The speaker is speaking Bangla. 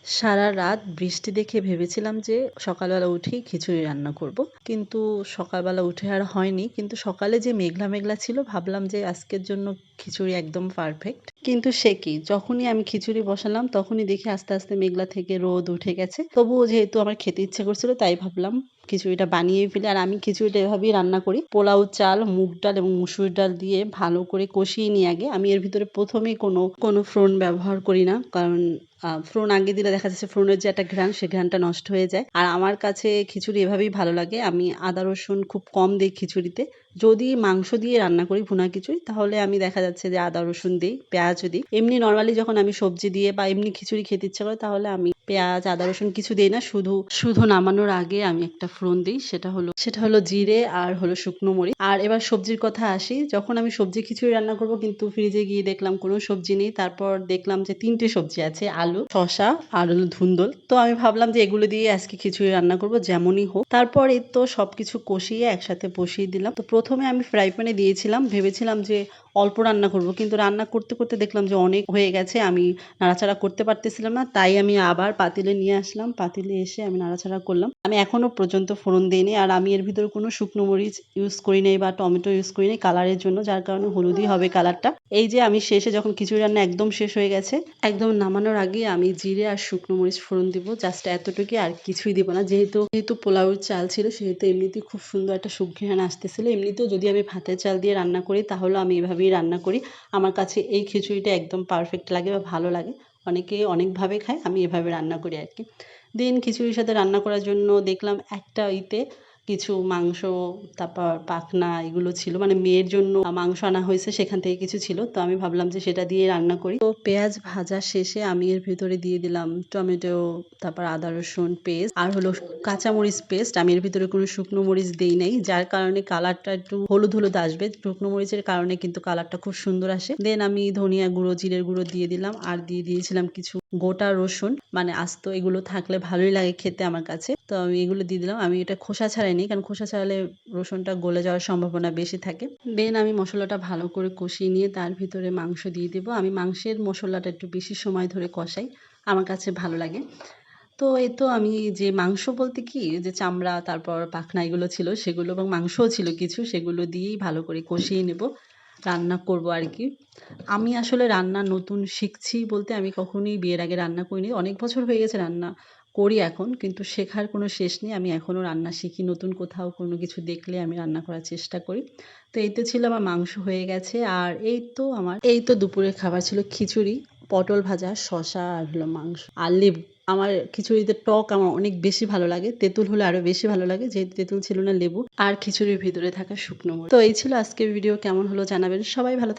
সারারাত বৃষ্টি দেখে ভেবেছিলাম যে সকালবেলা উঠেই খিচুড়ি রান্না করব। কিন্তু সকালবেলা উঠে আর হয়নি। কিন্তু সকালে যে মেঘলা, মেঘলা ছিল ভাবলাম যে আজকের জন্য খিচুড়ি একদম পারফেক্ট। কিন্তু সে কি? যখনই আমি খিচুড়ি বসালাম তখনই দেখি আস্তে, আস্তে মেঘলা থেকে রোদ উঠে গেছে। তবুও যেহেতু আমার খেতে ইচ্ছে করছিল তাই ভাবলাম খিচুড়িটা বানিয়েই ফেলি। আর আমি খিচুড়িটা এভাবেই রান্না করি। পোলাও চাল, মুগ ডাল এবং মসুর ডাল দিয়ে ভালো করে কষিয়ে নিই আগে। আমি এর ভিতরে ১ম এই কোনো ফোড়ন ব্যবহার করি না। কারণ ফোড়ন আগে দিলে দেখা যাচ্ছে ফোড়নের যে একটা ঘ্রাণ, সে ঘ্রাণটা নষ্ট হয়ে যায়। আর আমার কাছে খিচুড়ি এভাবেই ভালো লাগে। আমি আদা রসুন খুব কম দেই খিচুড়িতে। যদি মাংস দিয়ে রান্না করি ভুনা খিচুড়ি তাহলে আমি দেখা যাচ্ছে যে আদা রসুন দেই, পেঁয়াজও দিই। এমনি নরমালি যখন আমি সবজি দিয়ে বা এমনি খিচুড়ি খেতে ইচ্ছা করে তাহলে আমি পেঁয়াজ, আদা রসুন কিছু দেই না। শুধু নামানোর আগে আমি একটা ফোড়ন দিই। সেটা হলো জিরে আর হলো শুকনো মরিচ। আর এবার সবজির কথা আসি। যখন আমি সবজি খিচুড়ি রান্না করব কিন্তু ফ্রিজে গিয়ে দেখলাম কোনো সবজি নেই। তারপর দেখলাম যে ৩ টে সবজি আছে। আলু, শসা আর হলো ধুন্দুল। তো আমি ভাবলাম যে এগুলো দিয়ে আজকে খিচুড়ি রান্না করব যেমনই হোক। তারপর এই তো সবকিছু কষিয়ে একসাথে বসিয়ে দিলাম। তো ১ম এ আমি ফ্রাই প্যানে দিয়েছিলাম। ভেবেছিলাম যে অল্প রান্না করব। কিন্তু রান্না করতে, করতে দেখলাম যে অনেক হয়ে গেছে। আমি নাড়াচাড়া করতে পারতেছিলাম না। তাই আমি আবার পাতিলে নিয়ে আসলাম। পাতিলে এসে আমি নাড়াচাড়া করলাম। আমি এখনো পর্যন্ত ফোড়ন দেইনি। আর আমি এর ভিতরে কোনো শুকনো মরিচ ইউজ করি নাই বা টমেটো ইউজ করি নাই কালারের জন্য। যার কারণে হলুদই হবে কালারটা। এই যে আমি শেষে যখন খিচুড়ি রান্না একদম শেষ হয়ে গেছে, একদম নামানোর আগে আমি জিরে আর শুকনো মরিচ ফোড়ন দিব। জাস্ট এতটুকুই, আর কিছুই দিব না। যেহেতু পোলাওয়ের চাল ছিল সেহেতু এমনিতেই খুব সুন্দর একটা সুঘ্রাণ আসতেছিল। এমনিতেও যদি আমি ভাতের চাল দিয়ে রান্না করি তাহলেও আমি এভাবেই রান্না করি। আমার কাছে এই খিচুড়িটা একদম পারফেক্ট লাগে বা ভালো লাগে। অনেকে অনেকভাবে খায়। আমি এভাবে রান্না করি আরকি। দেন খিচুড়ির সাথে রান্না করার জন্য দেখলাম একটা কিছু মাংস, তারপর পাখনা এগুলো ছিল। মানে মেয়ের জন্য মাংস আনা হয়েছে, সেখান থেকে কিছু ছিল। তো আমি ভাবলাম যে সেটা দিয়ে রান্না করি। তো পেঁয়াজ ভাজা শেষে আমি এর ভেতরে দিয়ে দিলাম টমেটো, তারপর আদা রসুন পেস্ট আর হলো কাঁচামরিচ পেস্ট। আমি এর ভিতরে কোনো শুকনো মরিচ দেই নাই। যার কারণে কালারটা একটু হলুদ, হলুদ আসবে। শুকনো মরিচের কারণে কিন্তু কালারটা খুব সুন্দর আসে। দেন আমি ধনিয়া গুঁড়ো, জিরের গুঁড়ো দিয়ে দিলাম। আর দিয়ে দিয়েছিলাম কিছু গোটা রসুন, মানে আস্ত এগুলো থাকলে ভালোই লাগে খেতে আমার কাছে। তো আমি এগুলো দিয়ে দিলাম। আমি এটা খোসা ছাড়াইনি, কারণ খোসা ছাড়ালে রসুনটা গলে যাওয়ার সম্ভাবনা বেশি থাকে। দেন আমি মসলাটা ভালো করে কষিয়ে নিয়ে তার ভিতরে মাংস দিয়ে দিব। আমি মাংসের মসলাটা একটু বেশি সময় ধরে কষাই। আমার কাছে ভালো লাগে। তো এই তো আমি যে মাংস বলতে কি যে চামড়া, তারপর পাখনা এগুলো ছিল সেগুলো এবং মাংসও ছিল কিছু, সেগুলো দিয়েই ভালো করে কষিয়ে নেব। রান্না করব আরকি। আমি আসলে রান্না নতুন শিখছি বলতে আমি কখনোই বিয়ের আগে রান্না করিনি। অনেক বছর হয়ে গেছে রান্না করি এখন। কিন্তু শেখার কোনো শেষ নেই। আমি এখনো রান্না শিখি। নতুন কোথাও কোনো কিছু দেখলে আমি রান্না করার চেষ্টা করি। তো এই তো ছিল আমার মাংস হয়ে গেছে। আর এই তো দুপুরের খাবার ছিল খিচুড়ি, পটল ভাজা, শসা আর হলো মাংস আর লেবু। আমার খিচুড়িতে টক আমার অনেক বেশি ভালো লাগে। তেঁতুল হলে আরো বেশি ভালো লাগে। যেহেতু তেঁতুল ছিল না, লেবু আর খিচুড়ির ভিতরে থাকা শুকনো মরিচ। তো এই ছিল আজকের ভিডিও। কেমন হলো জানাবেন। সবাই ভালো